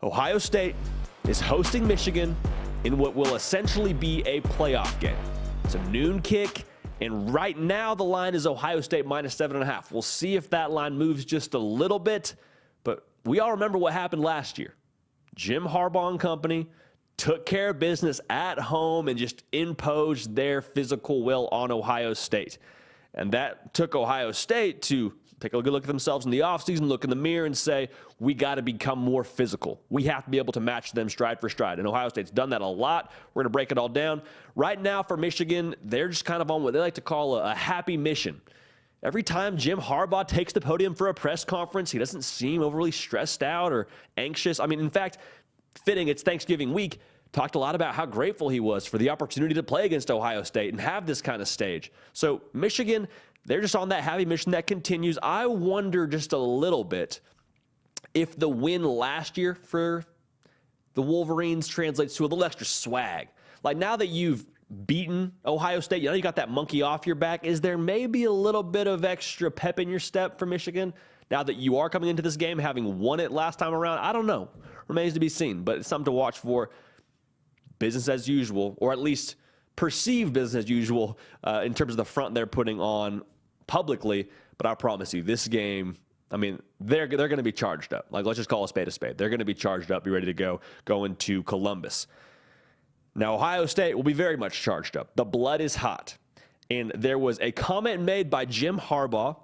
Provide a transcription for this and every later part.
Ohio State is hosting Michigan in what will essentially be a playoff game. It's a noon kick, and right now the line is Ohio State minus 7.5. We'll see if that line moves just a little bit, but we all remember what happened last year. Jim Harbaugh and company took care of business at home and just imposed their physical will on Ohio State. And that took Ohio State to take a good look at themselves in the offseason, look in the mirror and say, we got to become more physical. We have to be able to match them stride for stride. And Ohio State's done that a lot. We're going to break it all down. Right now for Michigan, they're just kind of on what they like to call a happy mission. Every time Jim Harbaugh takes the podium for a press conference, he doesn't seem overly stressed out or anxious. I mean, in fact, fitting, it's Thanksgiving week, talked a lot about how grateful he was for the opportunity to play against Ohio State and have this kind of stage. So Michigan, they're just on that happy mission that continues. I wonder just a little bit if the win last year for the Wolverines translates to a little extra swag. Like now that you've beaten Ohio State, you know you got that monkey off your back, is there maybe a little bit of extra pep in your step for Michigan now that you are coming into this game having won it last time around? I don't know. Remains to be seen, but it's something to watch for. Business as usual, or at least perceived business as usual in terms of the front they're putting on publicly. But I promise you, this game, I mean, they're going to be charged up. Like, let's just call a spade a spade. They're going to be charged up, be ready to go into Columbus. Now, Ohio State will be very much charged up. The blood is hot. And there was a comment made by Jim Harbaugh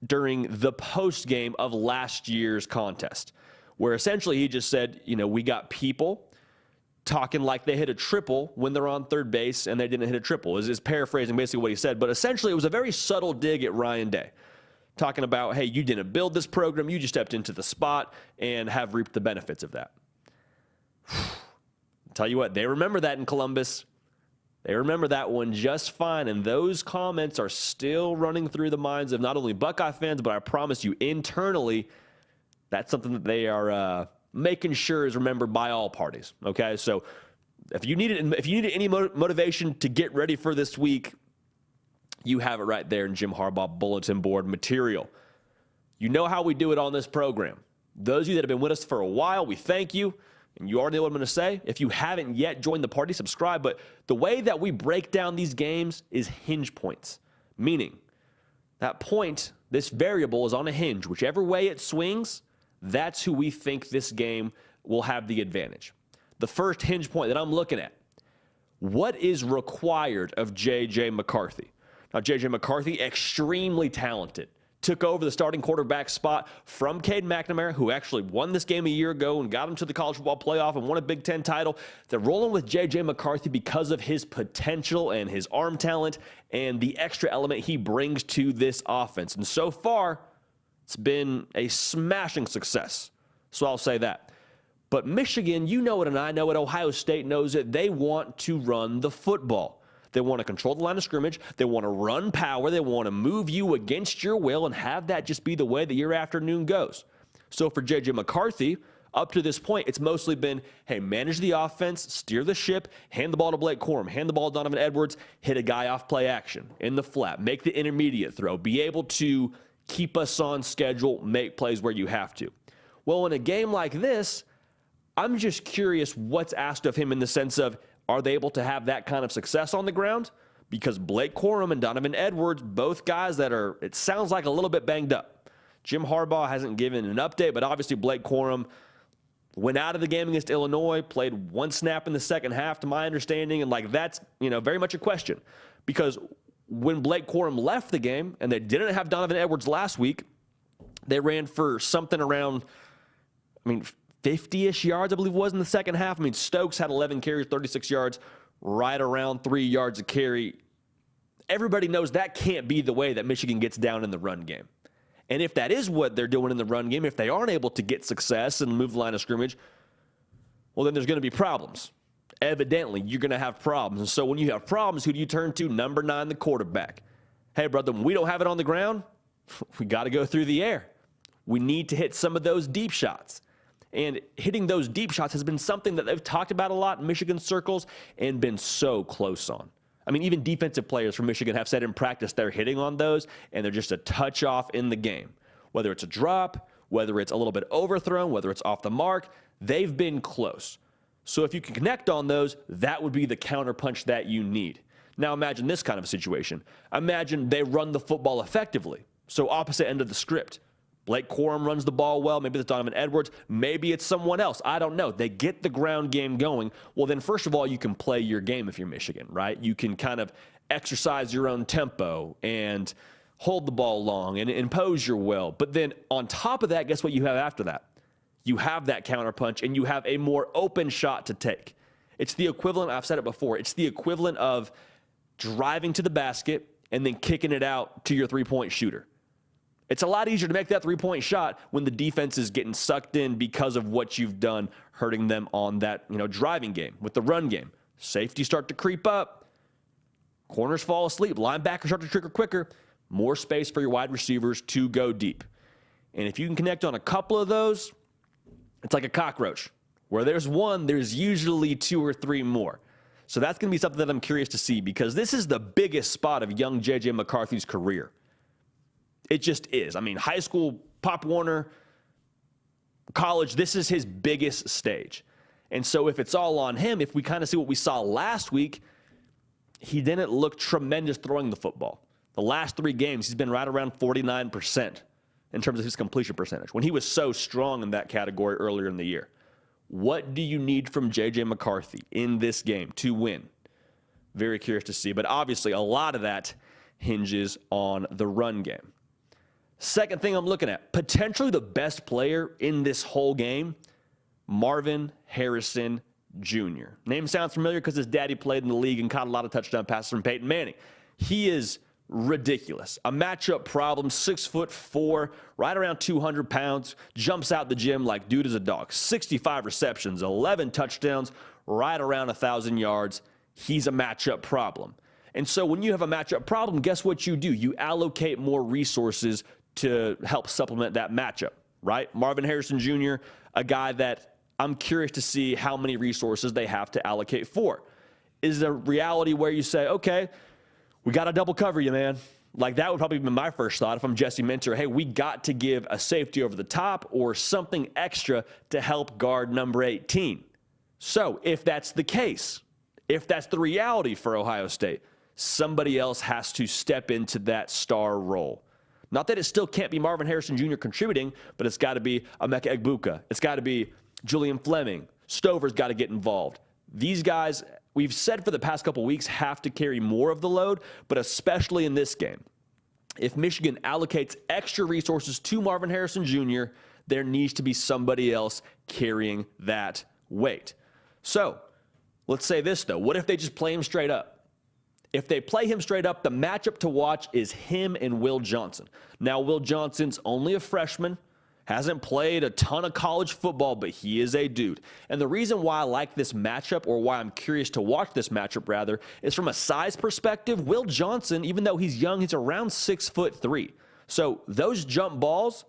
during the post game of last year's contest, where essentially he just said, you know, we got people talking like they hit a triple when they're on third base and they didn't hit a triple. Is paraphrasing basically what he said, but essentially it was a very subtle dig at Ryan Day, talking about, hey, you didn't build this program, you just stepped into the spot and have reaped the benefits of that. Tell you what, they remember that in Columbus. They remember that one just fine, and those comments are still running through the minds of not only Buckeye fans, but I promise you internally, that's something that they are making sure is remembered by all parties. Okay, so if you needed any motivation to get ready for this week, you have it right there in Jim Harbaugh bulletin board material. You know how we do it on this program. Those of you that have been with us for a while, we thank you. And you already know what I'm going to say. If you haven't yet joined the party, subscribe. But the way that we break down these games is hinge points, meaning that point, this variable is on a hinge. Whichever way it swings, that's who we think this game will have the advantage. The first hinge point that I'm looking at, what is required of J.J. McCarthy? Now, J.J. McCarthy, extremely talented, took over the starting quarterback spot from Cade McNamara, who actually won this game a year ago and got him to the college football playoff and won a Big Ten title. They're rolling with J.J. McCarthy because of his potential and his arm talent and the extra element he brings to this offense. And so far, it's been a smashing success. So I'll say that. But Michigan, you know it and I know it, Ohio State knows it, they want to run the football. They want to control the line of scrimmage. They want to run power. They want to move you against your will and have that just be the way that your afternoon goes. So for J.J. McCarthy, up to this point, it's mostly been, hey, manage the offense, steer the ship, hand the ball to Blake Corum, hand the ball to Donovan Edwards, hit a guy off play action in the flat, make the intermediate throw, be able to keep us on schedule, make plays where you have to. Well, in a game like this, I'm just curious what's asked of him in the sense of, are they able to have that kind of success on the ground? Because Blake Corum and Donovan Edwards, both guys that are, it sounds like a little bit banged up. Jim Harbaugh hasn't given an update, but obviously Blake Corum went out of the game against Illinois, played one snap in the second half, to my understanding, and like that's, very much a question. Because when Blake Corum left the game, and they didn't have Donovan Edwards last week, they ran for something around, 50-ish yards, I believe it was, in the second half. Stokes had 11 carries, 36 yards, right around 3 yards a carry. Everybody knows that can't be the way that Michigan gets down in the run game. And if that is what they're doing in the run game, if they aren't able to get success and move the line of scrimmage, well, then there's going to be problems. Evidently, you're going to have problems. And so when you have problems, who do you turn to? Number 9, the quarterback. Hey, brother, when we don't have it on the ground, we got to go through the air. We need to hit some of those deep shots. And hitting those deep shots has been something that they've talked about a lot in Michigan circles and been so close on. Even defensive players from Michigan have said in practice they're hitting on those, and they're just a touch off in the game. Whether it's a drop, whether it's a little bit overthrown, whether it's off the mark, They've been close. So if you can connect on those, that would be the counterpunch that you need. Now imagine this kind of a situation. Imagine they run the football effectively. So opposite end of the script. Blake Corum runs the ball well. Maybe it's Donovan Edwards. Maybe it's someone else. I don't know. They get the ground game going. Well, then first of all, you can play your game if you're Michigan, right? You can kind of exercise your own tempo and hold the ball long and impose your will. But then on top of that, guess what you have after that? You have that counterpunch and you have a more open shot to take. It's the equivalent, I've said it before, it's the equivalent of driving to the basket and then kicking it out to your three-point shooter. It's a lot easier to make that three-point shot when the defense is getting sucked in because of what you've done, hurting them on that, driving game with the run game. Safeties start to creep up. Corners fall asleep. Linebackers start to trigger quicker. More space for your wide receivers to go deep. And if you can connect on a couple of those, it's like a cockroach. Where there's one, there's usually two or three more. So that's going to be something that I'm curious to see because this is the biggest spot of young J.J. McCarthy's career. It just is. I mean, high school, Pop Warner, college, this is his biggest stage. And so if it's all on him, if we kind of see what we saw last week, he didn't look tremendous throwing the football. The last 3 games, he's been right around 49% in terms of his completion percentage when he was so strong in that category earlier in the year. What do you need from J.J. McCarthy in this game to win? Very curious to see. But obviously, a lot of that hinges on the run game. Second thing I'm looking at, potentially the best player in this whole game, Marvin Harrison Jr. Name sounds familiar because his daddy played in the league and caught a lot of touchdown passes from Peyton Manning. He is ridiculous. A matchup problem, 6'4", right around 200 pounds, jumps out the gym like dude is a dog. 65 receptions, 11 touchdowns, right around 1,000 yards. He's a matchup problem. And so when you have a matchup problem, guess what you do? You allocate more resources to help supplement that matchup, right? Marvin Harrison Jr., a guy that I'm curious to see how many resources they have to allocate for. Is a reality where you say, okay, we got to double cover you, man. Like that would probably be my first thought if I'm Jesse Minter. Hey, we got to give a safety over the top or something extra to help guard number 18. So if that's the case, if that's the reality for Ohio State, somebody else has to step into that star role. Not that it still can't be Marvin Harrison Jr. contributing, but it's got to be Emeka Egbuka. It's got to be Julian Fleming. Stover's got to get involved. These guys, we've said for the past couple weeks, have to carry more of the load, but especially in this game. If Michigan allocates extra resources to Marvin Harrison Jr., there needs to be somebody else carrying that weight. So let's say this, though. What if they just play him straight up? If they play him straight up, the matchup to watch is him and Will Johnson. Now, Will Johnson's only a freshman, hasn't played a ton of college football, but he is a dude. And the reason why I like this matchup, or why I'm curious to watch this matchup, rather, is from a size perspective. Will Johnson, even though he's young, he's around 6'3". So those jump balls,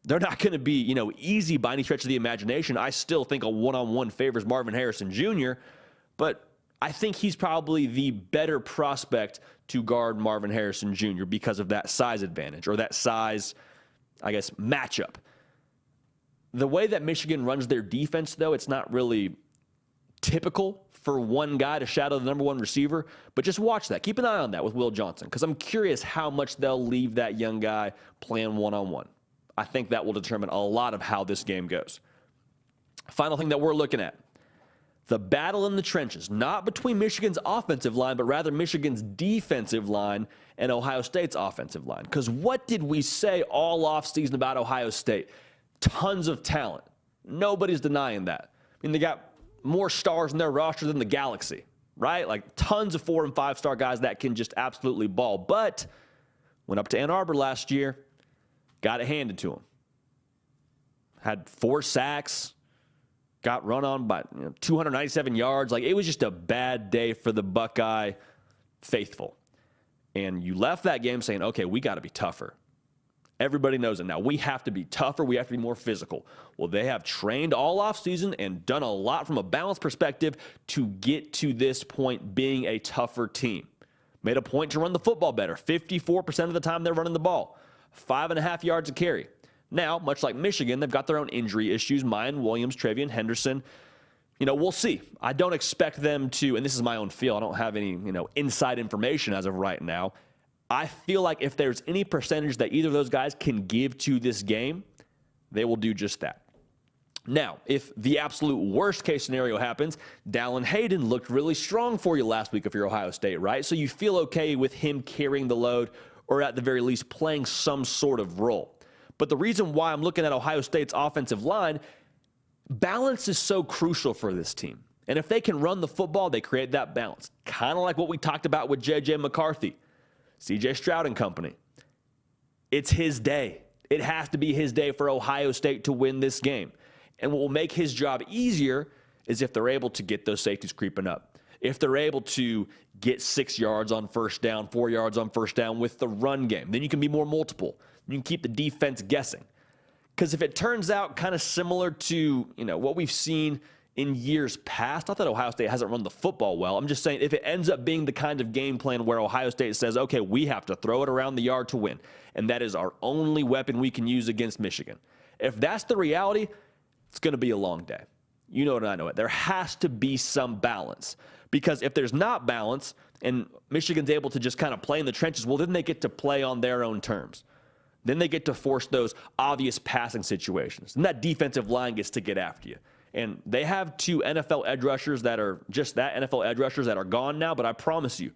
they're not going to be, easy by any stretch of the imagination. I still think a one-on-one favors Marvin Harrison Jr., but I think he's probably the better prospect to guard Marvin Harrison Jr. because of that size advantage, or that size, matchup. The way that Michigan runs their defense, though, it's not really typical for one guy to shadow the number 1 receiver, but just watch that. Keep an eye on that with Will Johnson, because I'm curious how much they'll leave that young guy playing one-on-one. I think that will determine a lot of how this game goes. Final thing that we're looking at, the battle in the trenches, not between Michigan's offensive line, but rather Michigan's defensive line and Ohio State's offensive line. Because what did we say all offseason about Ohio State? Tons of talent. Nobody's denying that. I mean, they got more stars in their roster than the Galaxy, right? Like tons of 4- and 5-star guys that can just absolutely ball. But went up to Ann Arbor last year, got it handed to him. Had 4 sacks. Got run on by 297 yards. Like, it was just a bad day for the Buckeye faithful. And you left that game saying, okay, we got to be tougher. Everybody knows it now. We have to be tougher. We have to be more physical. Well, they have trained all offseason and done a lot from a balance perspective to get to this point being a tougher team. Made a point to run the football better. 54% of the time they're running the ball. 5.5 yards a carry. Now, much like Michigan, they've got their own injury issues. Mayan Williams, Travion Henderson. We'll see. I don't expect them to, and this is my own feel, I don't have any, inside information as of right now. I feel like if there's any percentage that either of those guys can give to this game, they will do just that. Now, if the absolute worst case scenario happens, Dallin Hayden looked really strong for you last week if you're Ohio State, right? So you feel okay with him carrying the load or at the very least playing some sort of role. But the reason why I'm looking at Ohio State's offensive line, balance is so crucial for this team. And if they can run the football, they create that balance. Kind of like what we talked about with J.J. McCarthy, C.J. Stroud and company. It's his day. It has to be his day for Ohio State to win this game. And what will make his job easier is if they're able to get those safeties creeping up. If they're able to get 6 yards on first down, 4 yards on first down with the run game, then you can be more multiple. You can keep the defense guessing. Because if it turns out kind of similar to, what we've seen in years past, not that Ohio State hasn't run the football well. I'm just saying if it ends up being the kind of game plan where Ohio State says, okay, we have to throw it around the yard to win, and that is our only weapon we can use against Michigan. If that's the reality, it's going to be a long day. You know it and I know it. There has to be some balance. Because if there's not balance and Michigan's able to just kind of play in the trenches, well, then they get to play on their own terms. Then they get to force those obvious passing situations. And that defensive line gets to get after you. And they have 2 NFL edge rushers that are just that, NFL edge rushers that are gone now. But I promise you,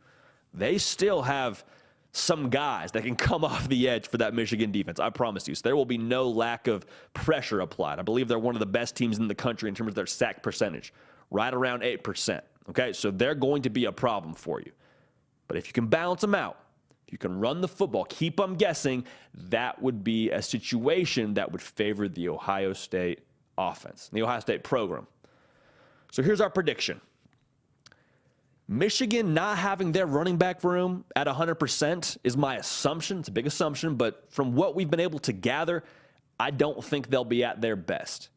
they still have some guys that can come off the edge for that Michigan defense. I promise you. So there will be no lack of pressure applied. I believe they're one of the best teams in the country in terms of their sack percentage, right around 8%. Okay, so they're going to be a problem for you. But if you can balance them out, if you can run the football, keep them guessing, that would be a situation that would favor the Ohio State offense, the Ohio State program. So here's our prediction. Michigan not having their running back room at 100% is my assumption. It's a big assumption, but from what we've been able to gather, I don't think they'll be at their best.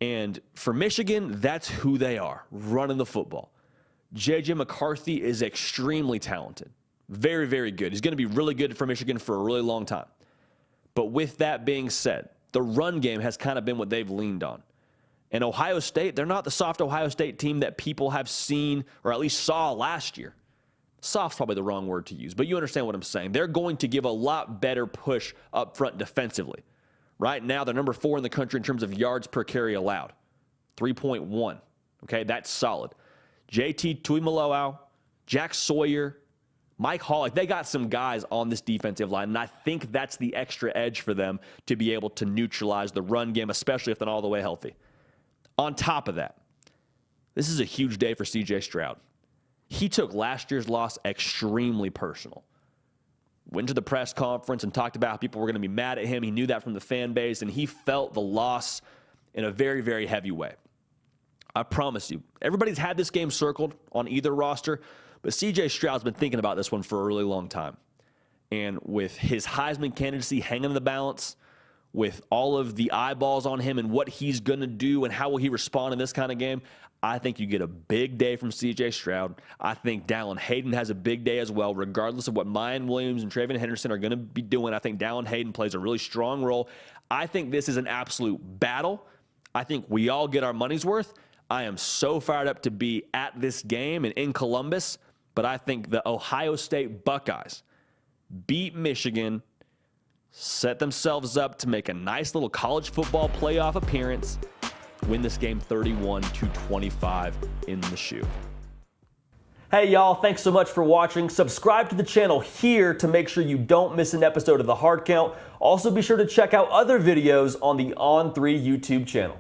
And for Michigan, that's who they are, running the football. J.J. McCarthy is extremely talented. Very, very good. He's going to be really good for Michigan for a really long time. But with that being said, the run game has kind of been what they've leaned on. And Ohio State, they're not the soft Ohio State team that people have seen or at least saw last year. Soft's probably the wrong word to use, but you understand what I'm saying. They're going to give a lot better push up front defensively. Right now, they're number 4 in the country in terms of yards per carry allowed. 3.1. Okay, that's solid. JT Tuimoloau, Jack Sawyer, Mike Hall, they got some guys on this defensive line, and I think that's the extra edge for them to be able to neutralize the run game, especially if they're not all the way healthy. On top of that, this is a huge day for C.J. Stroud. He took last year's loss extremely personal. Went to the press conference and talked about how people were going to be mad at him. He knew that from the fan base, and he felt the loss in a very, very heavy way. I promise you, everybody's had this game circled on either roster, but C.J. Stroud's been thinking about this one for a really long time. And with his Heisman candidacy hanging in the balance, with all of the eyeballs on him and what he's going to do and how will he respond in this kind of game, I think you get a big day from C.J. Stroud. I think Dallin Hayden has a big day as well, regardless of what Mayan Williams and Travion Henderson are going to be doing. I think Dallin Hayden plays a really strong role. I think this is an absolute battle. I think we all get our money's worth. I am so fired up to be at this game and in Columbus, but I think the Ohio State Buckeyes beat Michigan, set themselves up to make a nice little college football playoff appearance, win this game 31-25 in the shoe. Hey y'all, thanks so much for watching. Subscribe to the channel here to make sure you don't miss an episode of The Hard Count. Also be sure to check out other videos on the On3 YouTube channel.